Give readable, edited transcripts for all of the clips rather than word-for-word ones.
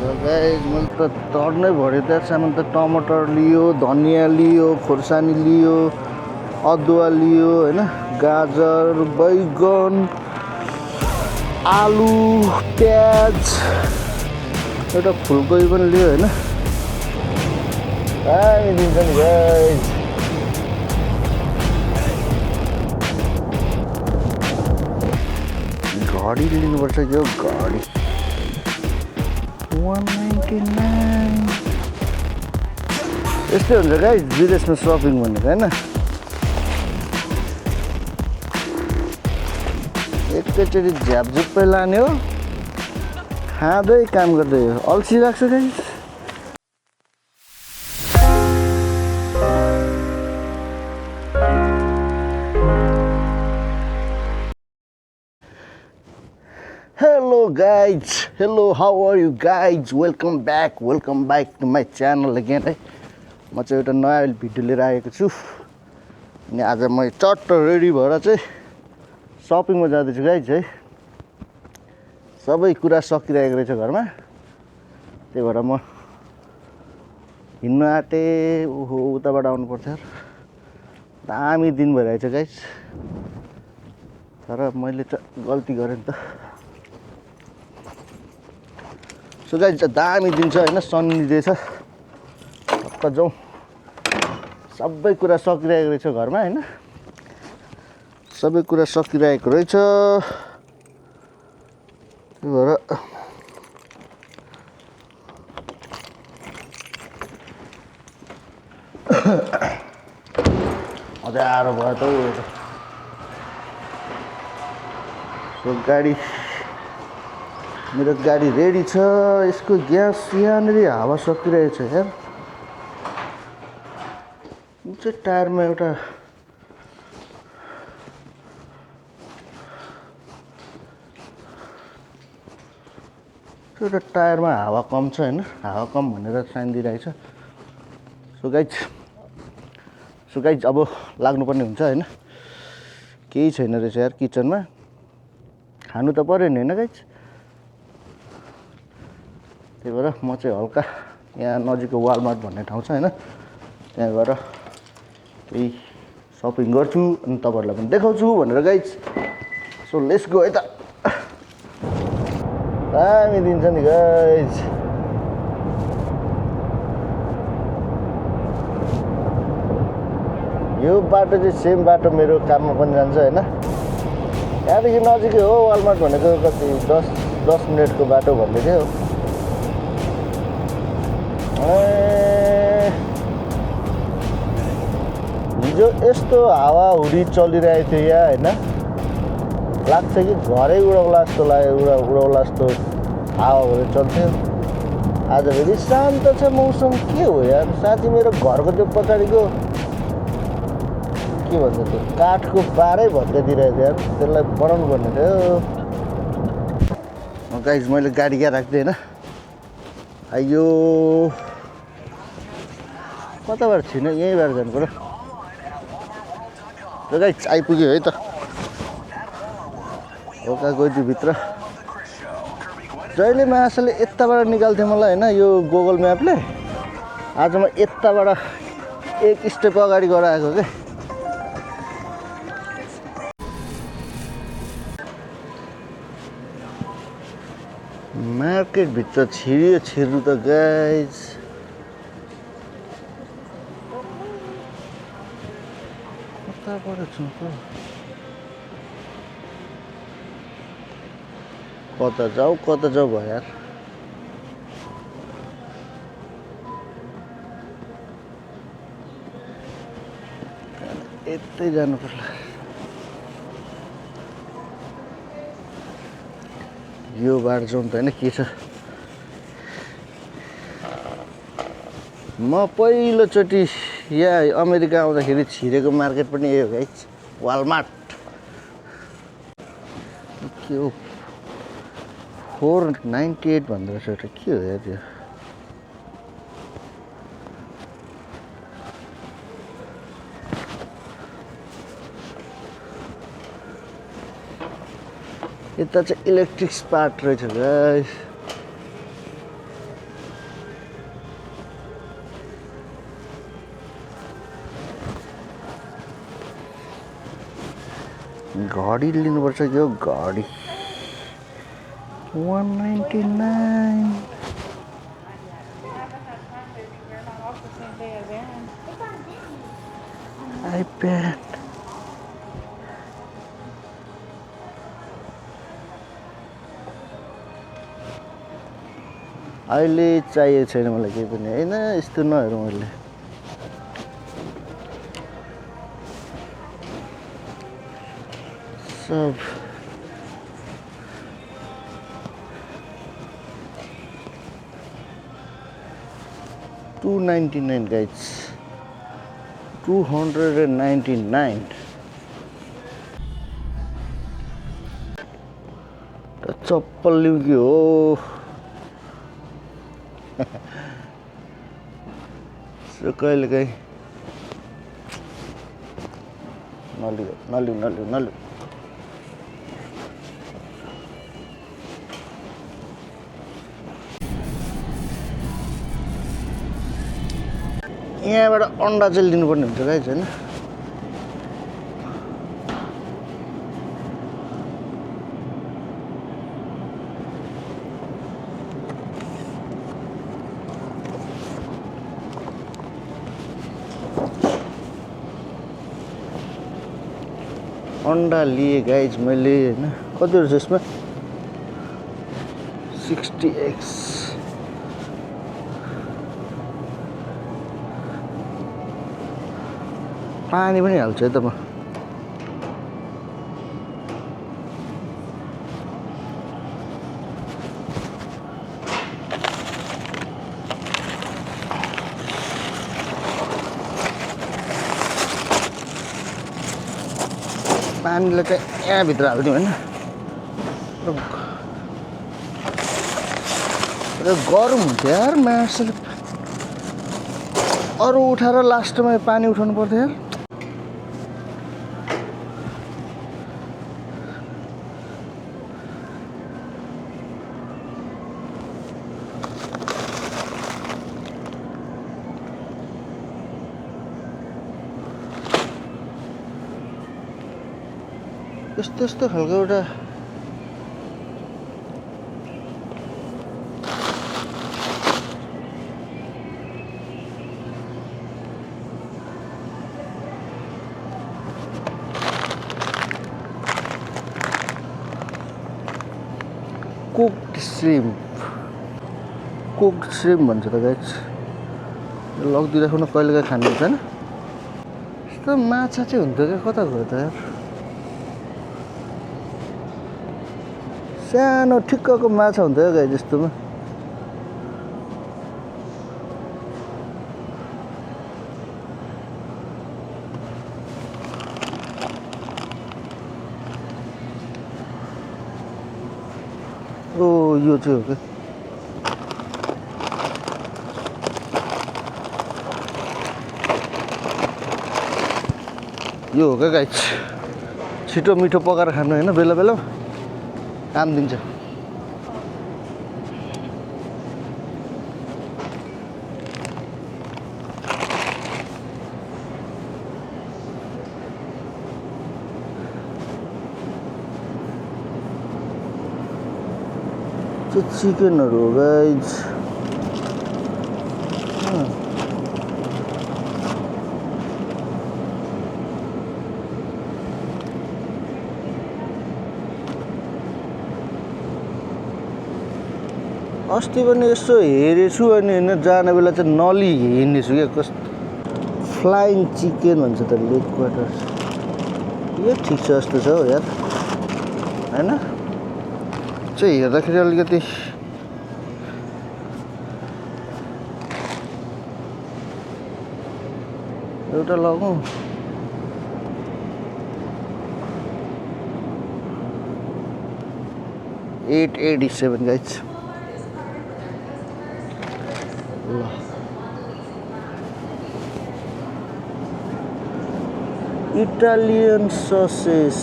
Guys मैले त टर्नै भर्यो त सामान त टमाटर लियो, धनियाँ लियो, खोर्सानी लियो, अदुवा लियो हैन, गाजर, बैगन, आलु, प्याज, एउटा फुलकोपी पनि लियो हैन। दामी दिन्छ नि गाइस। घडी लिनुपर्छ यो घडी 199। यस्तै हुन्छ गाइस विदेशमा सपिङ भनेको हैन। एकैचोटि झ्यापझुप्पै लाने हो, खाँदै काम गर्दै हो। अल्छी लाग्छ guys. Hello guys, hello, how are you guys? Welcome back to my channel again है। म चाहिँ एउटा नयाँ भिडियो लिएर आएको छु। अनि आज म चट्ट रेडी भएर चाहिँ सपिङमा जाँदैछु गाइज है। सबै कुरा सकिरहेको रहेछ घरमा, त्यही भएर म हिँड्न आँटेँ। ओहो उताबाट आउनु पर्छ यार, दामी दिन भइरहेछ गाइज। तर मैले त गल्ती गरेँ नि त। सो गाइज दामी दिन छ हैन, सन्नी डे छ। टक्क जाउँ, सबै कुरा सकिरहेको रहेछ घरमा हैन, सबै कुरा सकिरहेको रहेछ। त्यही भएर अँध्यारो भयो त। सो गाडी, मेरो गाडी रेडी छ। यसको ग्यास यहाँनिर हावा सकिरहेछ यार। जुन चाहिँ टायरमा एउटा टायरमा हावा कम छ हैन, हावा कम भनेर साइन दिइरहेछ। सो गाइज अब लाग्नुपर्ने हुन्छ हैन। केही छैन रहेछ यार किचनमा, खानु त पर्यो नि हैन गाइज। त्यही भएर म चाहिँ हल्का यहाँ नजिकको वालमार्ट भन्ने ठाउँ छ हैन, त्यहाँ गएर केही सपिङ गर्छु अनि तपाईँहरूलाई पनि देखाउँछु भनेर गाइज। सो लेट्स गो है त। दामी दिन्छ नि गाइज। यो बाटो चाहिँ सेम बाटो मेरो काममा पनि जान्छ हैन। यहाँदेखि नजिकै हो वालमार्ट भनेको, कति 10 मिनटको बाटो भन्दै थियो। हिजो यस्तो हावाहुरी चलिरहेको थियो यहाँ हैन, लाग्छ कि घरै उडाउला जस्तो लाग्यो, उडाउला जस्तो हावाहुरी चल्थ्यो। आज फेरि शान्त छ मौसम। के हो यार साथी, मेरो घरको त्यो पछाडिको के भन्छ त्यो काठको बारै भत्काइदिरहेको थियो यार, त्यसलाई बनाउनु पर्ने थियो। गाइज मैले गाडी क्या राख्दै होइन, आइयो कताबाट छिर्नु, यहीँबाट जानु पर्यो। र गाइज आइपुग्यो है त, ओका गयो भित्र। जहिले मासले यताबाट निकाल्थ्यो मलाई होइन यो गुगल म्यापले, आज म यताबाट एक स्टेप अगाडि गराएको क्या। मार्केटभित्र छिर्नु त गाइज। कताबाट छु त, कता जाऊ भयो यार। यतै जानु पर्ला। यो बाटो जाउँ त होइन, के छ। म पहिलोचोटि यहाँ अमेरिका आउँदाखेरि छिरेको मार्केट पनि यही हो गाइज, वालमार्ट। के हो 498 भन्दो रहेछ एउटा, के हो यार त्यो। यता चाहिँ इलेक्ट्रिक पार्ट रहेछ गाइस। घडी लिनुपर्छ कि हो घडी 199 iPad अहिले चाहिएको छैन मलाई केही पनि हैन यस्तो नहेरौँ अहिले सब $299 guys 299 चप्पल लिउँ कि हो सो कहिलेकाहीँ नलिउ यहाँबाट अन्डा चाहिँ लिनुपर्ने हुन्छ गाइस हैन अन्डा लिए गाइस मैले हैन कति रहेछ यसमा 60x पानी पनि हाल्छु है त म पानीलाई चाहिँ यहाँभित्र हालिदिउँ होइन र गरम हुन्छ यार मासुले अरू उठाएर लास्टमा पानी उठाउनु पर्थ्यो यार यस्तो खालको एउटा कुक्ड श्रिम्प भन्छ त गाइस लगिदिइराख्नु न कहिलेकाहीँ खानु हुन्छ हैन यस्तो माछा चाहिँ हुन्थ्यो क्या कता गयो त यार सानो ठिक्कको माछा हुन्थ्यो गाइस जस्तोमा ओ यो चाहिँ हो क्या यो हो क्या गाइस छिटो मिठो पकाएर खानु हैन बेला बेला काम दिन्छ चिकनहरु हो गाइस अस्ति पनि यसो हेरेछु अनि हैन जाने बेला चाहिँ नली हिँड्नेछु क्या कस्तो फ्लाइङ चिकन भन्छ त लेग क्वार्टर यो ठिक छ जस्तो छ हो यार हैन चाहिँ हेर्दाखेरि अलिकति एउटा लगाउँ $887 गाइस इटालियन ससेज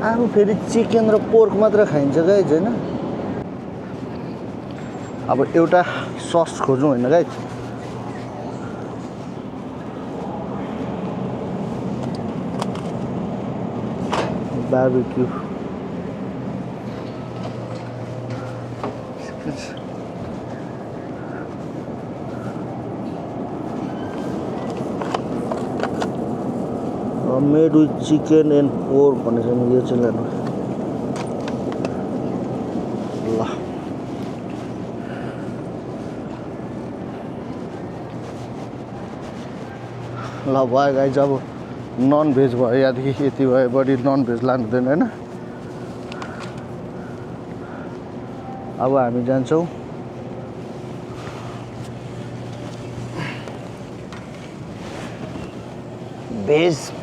आफू फेरि चिकन र पोर्क मात्र खाइन्छ गाइस हैन अब एउटा सस खोजौँ हैन guys barbecue made with chicken and pork भनेछ नि यो चाहिँ लानु ल ल भयो गाइज अब नन भेज भयो यहाँदेखि यति भयो बढी नन भेज लानु हुँदैन होइन अब हामी जान्छौँ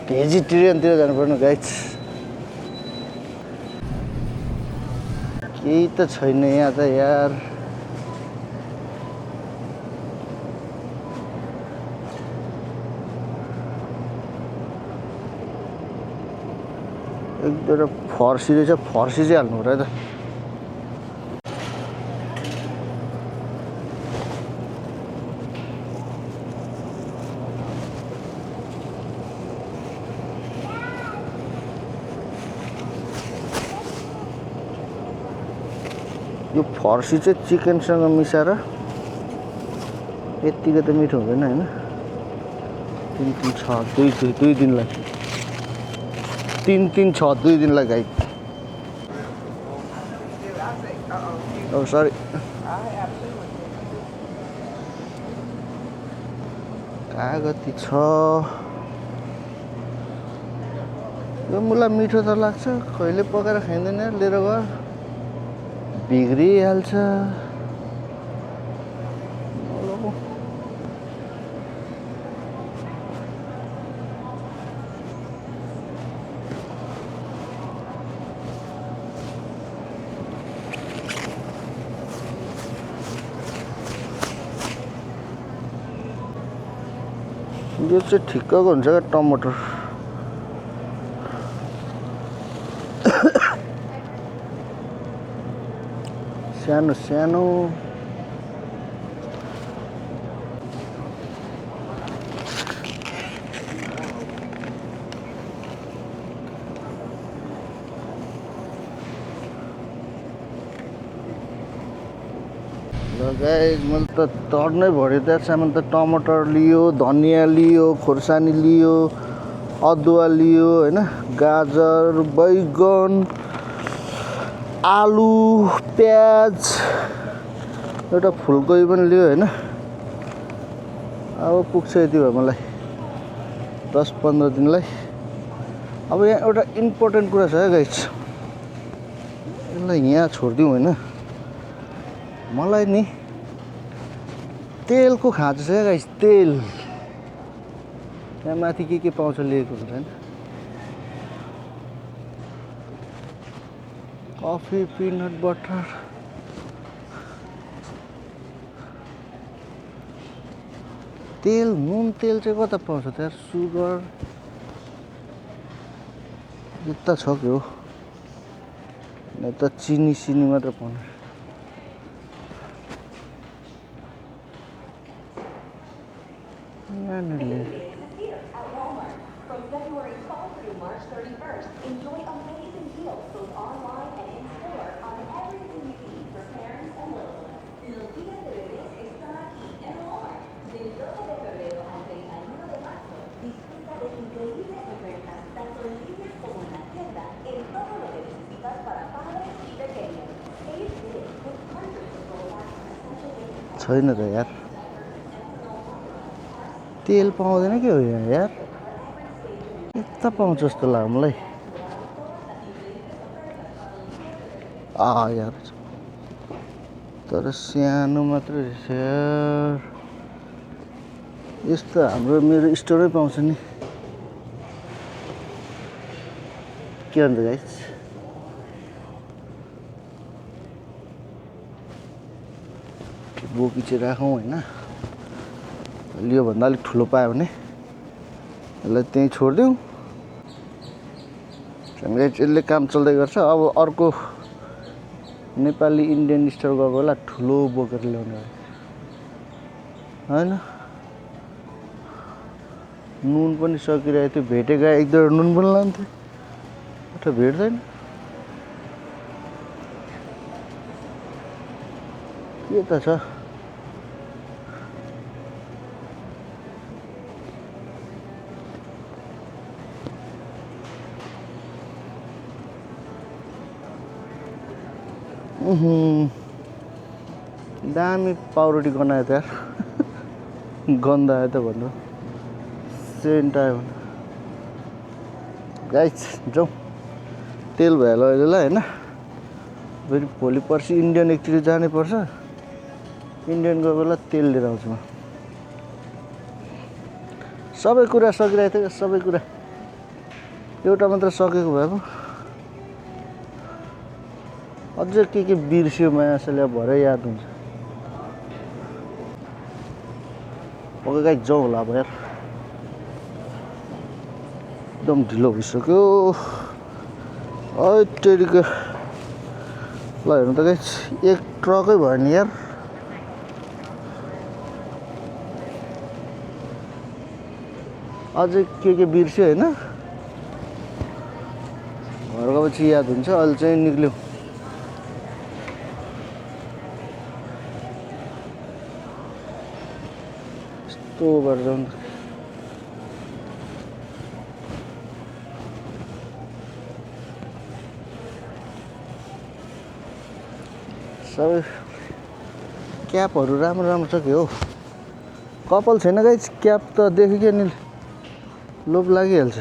भेजिटेरियनतिर जानुपर्ने गाइज केही त छैन यहाँ त यार एकदम फर्सी रहेछ फर्सी चाहिँ हाल्नु पर्यो त यो फर्सी चाहिँ चिकनसँग मिसाएर यतिको त मिठो हुँदैन होइन 3-3 छ 2 दिनलाई 3-3 छ 2 दिनलाई गाई oh sorry कागती छ यो मुला मिठो त लाग्छ कहिले पकाएर खाइँदैन लिएर गयो बिग्रिहाल्छ यो चाहिँ ठिक्कको हुन्छ क्या टमाटर सानो सानो गाइस मैले त तर्नै भर्यो त्यहाँ सामान त टमाटर लियो धनियाँ लियो खोर्सानी लियो अदुवा लियो होइन गाजर बैगन आलु प्याज एउटा फुलकोपी पनि लियो होइन अब पुग्छ यति भयो मलाई 10-15 दिनलाई अब यहाँ एउटा इम्पोर्टेन्ट कुरा छ है गाइस यसलाई यहाँ छोडिदिउँ होइन मलाई नि तेलको खाँचो छ गाइस तेल यहाँ माथि के पाउँछ लिएको हुन्छ हैन कफी पिनट बटर तेल नुन तेल चाहिँ कता पाउँछ त्यहाँ सुगर यता छ के हो न त चिनी सिनी मात्र पाउँछ छैन त यार तेल पाउँदैन के हो यहाँ यार यता पाउँछ जस्तो लाग्यो मलाई यार तर सानो मात्रै रहेछ यार यस्तो हाम्रो मेरो स्टोरै पाउँछ नि के भन्छ गाइस बोकी चाहिँ राखौँ होइन लियो भन्दा अलिक ठुलो पायो भने यसलाई त्यहीँ छोडिदिउँ यसले काम चल्दै गर्छ अब अर्को नेपाली इन्डियन स्टोर गएको बेला ठुलो बोकेर ल्याउने होइन नुन पनि सकिरहेको थियो भेटेको एक दुईवटा नुन पनि लान्थ्यो त्यो भिड छैन के त छ दामी पाउरोटी गनायो त यार गन्ध आयो त भन्नु सेन्ट आयो भने गाइस जाउँ तेल भयो होला अहिले ल होइन फेरि भोलि पर्सि इन्डियन एकचोटि जानै पर्छ इन्डियन गएको बेला तेल लिएर आउँछु म सबै कुरा सकिरहेको थियो सबै कुरा एउटा मात्र सकेको भए पो अझै के बिर्स्यो मायाले भरे याद हुन्छ ओके गाइस जाउँ होला अब यार एकदम ढिलो भइसक्यो तेरिको ल हेर्नु त गाइस एक ट्रकै भयो नि यार अझै के बिर्स्यो होइन घर गएपछि याद हुन्छ अहिले चाहिँ निक्ल्यो यस्तो भएर जाउँ सबै क्यापहरू राम्रो राम्रो छ कि हो कपाल छैन गाइस क्याप त देखेकै नि लोभ लागिहाल्छ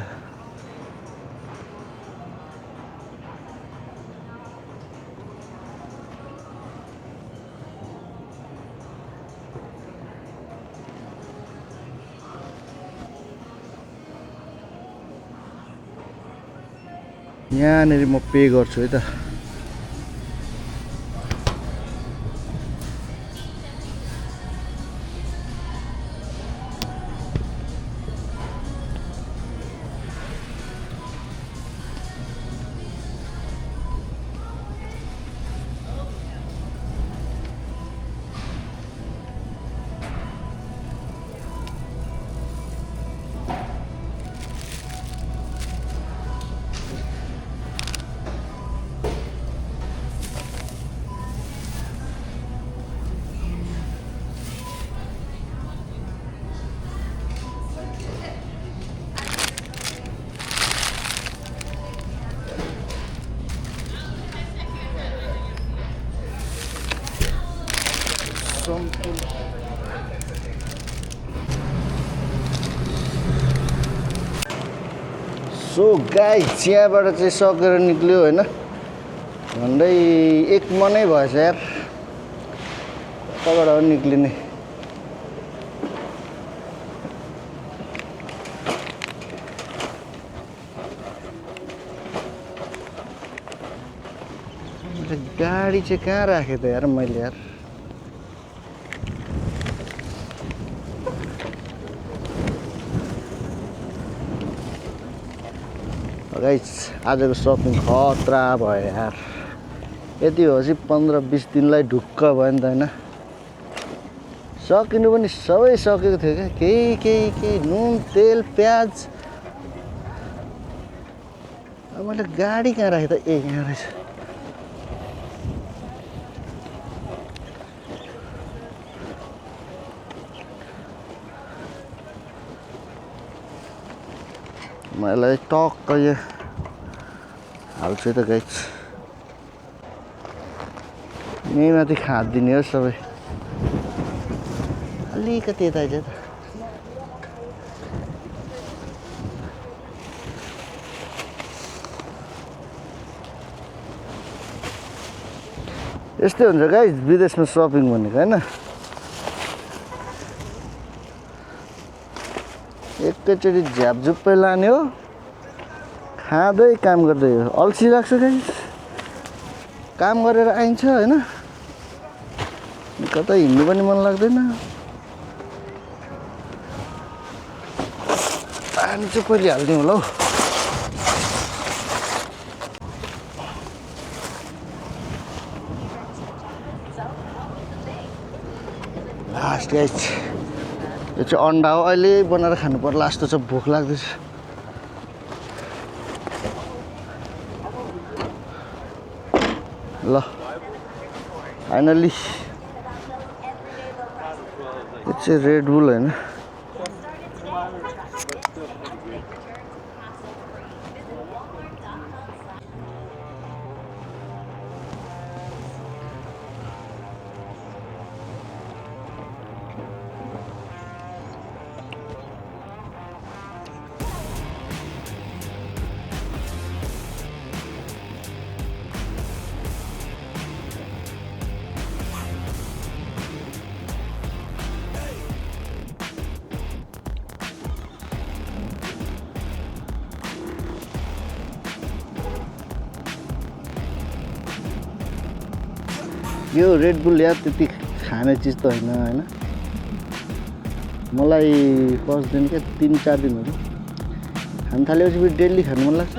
यहाँनिर म पे गर्छु है त सो गाइस यहाँबाट चाहिँ सकेर निक्ल्यो होइन झन्डै एक मनै भएछ यार कताबाट हो निक्लिने गाडी चाहिँ कहाँ राखेँ त यार मैले यार गाइस आजको सपिङ खतरा भयो यार यति हो चाहिँ 15-20 दिनलाई ढुक्क भयो नि त होइन सकिनु पनि सबै सकेको थियो क्या केही नुन तेल प्याज अब मैले गाडी कहाँ राखेँ त ए यहाँ रहेछ मलाई टक्क यो हाल्छु त गाइस यहीँमाथि खाँदिने हो सबै अलिकति यता आइज त यस्तै हुन्छ गाइस विदेशमा सपिङ भनेको होइन एकैचोटि झ्यापझुप्पै लाने हो खाँदै काम गर्दै हो अल्छी लाग्छ गाइस काम गरेर आइन्छ होइन कतै हिँड्नु पनि मन लाग्दैन पानी चाहिँ पहिले हाल्दिउँ होला हौ लास्ट गाइस यो चाहिँ अन्डा हो अहिले बनाएर खानु पर्ला जस्तो छ भोक लाग्दैछ ल फाइनली यो चाहिँ रेड बुल हैन यो रेड बुल यार त्यति खाने चिज त हैन मलाई फर्स्ट दिन के 3-4 दिनहरु खान थालेपछि फेरि डेली खान मन लाग्छ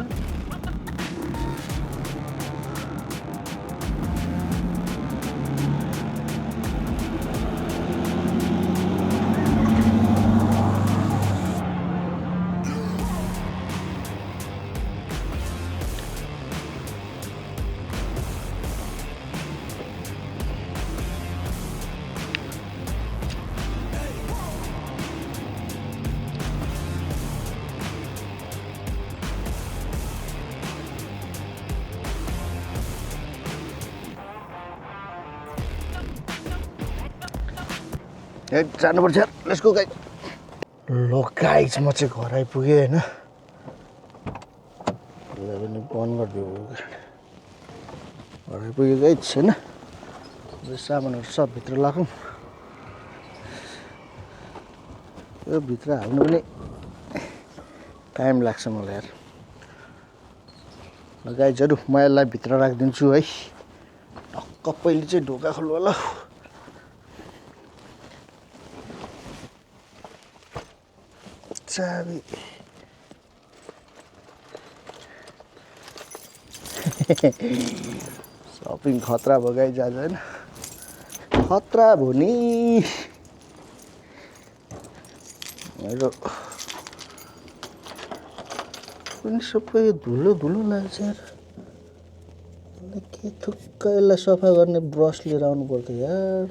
जानुपर्छ let's go guys low guys म चाहिँ घर आइपुगेँ हैन यसलाई पनि बन्द गरिदिऊ घर आइपुगेँ गाइस हैन यो सामानहरु सब भित्र राखौँ यो भित्र हाल्नु पनि टाइम लाग्छ मलाई यार ल गाइसहरु म यसलाई भित्र राखिदिन्छु है टक्क पहिले चाहिँ ढोका खोल्नु होला चाबी शपिङ खतरा भयो गाइस आज हैन खतरा भयो नि मेरो पनि सबै धुलो धुलो लाग्छ यार के थुक्क यसलाई सफा गर्ने ब्रस लिएर आउनु पर्थ्यो यार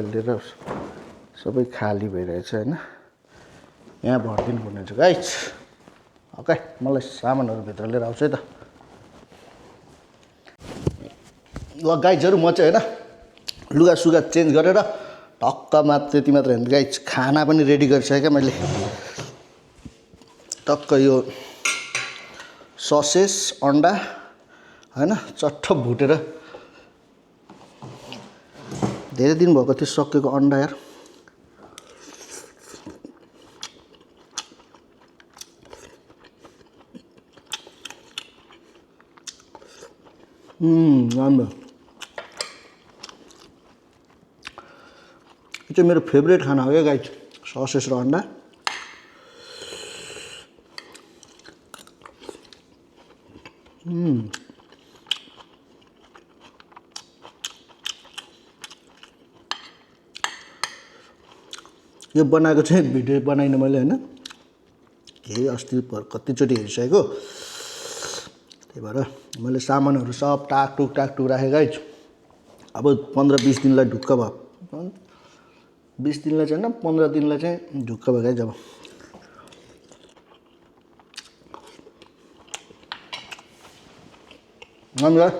लिएर सबै खाली भइरहेछ हैन यहाँ भर्दिनु पर्ने छ गाइस ओके मलाई सामानहरु भित्र लिएर आउँछु है त ल गाइसहरु म चाहिँ हैन लुगा सुगा चेन्ज गरेर टक्क त्यति मात्र हैन गाइस खाना पनि रेडी गरिसकेँ मैले टक्क यो ससेज अन्डा हैन चट्ट भुटेर धेरै दिन भएको थियो सकेको अन्डा यार राम्रो यो चाहिँ मेरो फेभरेट खाना हो क्या गाइस ससेज र अन्डा यो बनाएको चाहिँ भिडियो बनाइन मैले हैन केही अस्ति कतिचोटि हेरिसकेको त्यही भएर मैले सामानहरु सब टाकटुक राखेँ गाइस अब 15-20 दिनलाई ढुक्क भयो 20 दिनलाई चाहिँ हैन 15 दिनलाई चाहिँ ढुक्क भयो गाइस अब नम्बर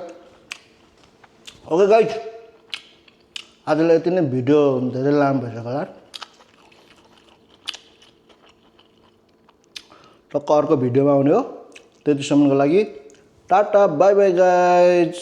ओके गाइस आजलाई यति नै भिडियो धेरै लामो भइसक्यो होला टक्क अर्को भिडियोमा आउने हो त्यतिसम्मको लागि टाटा बाई बाई गाइज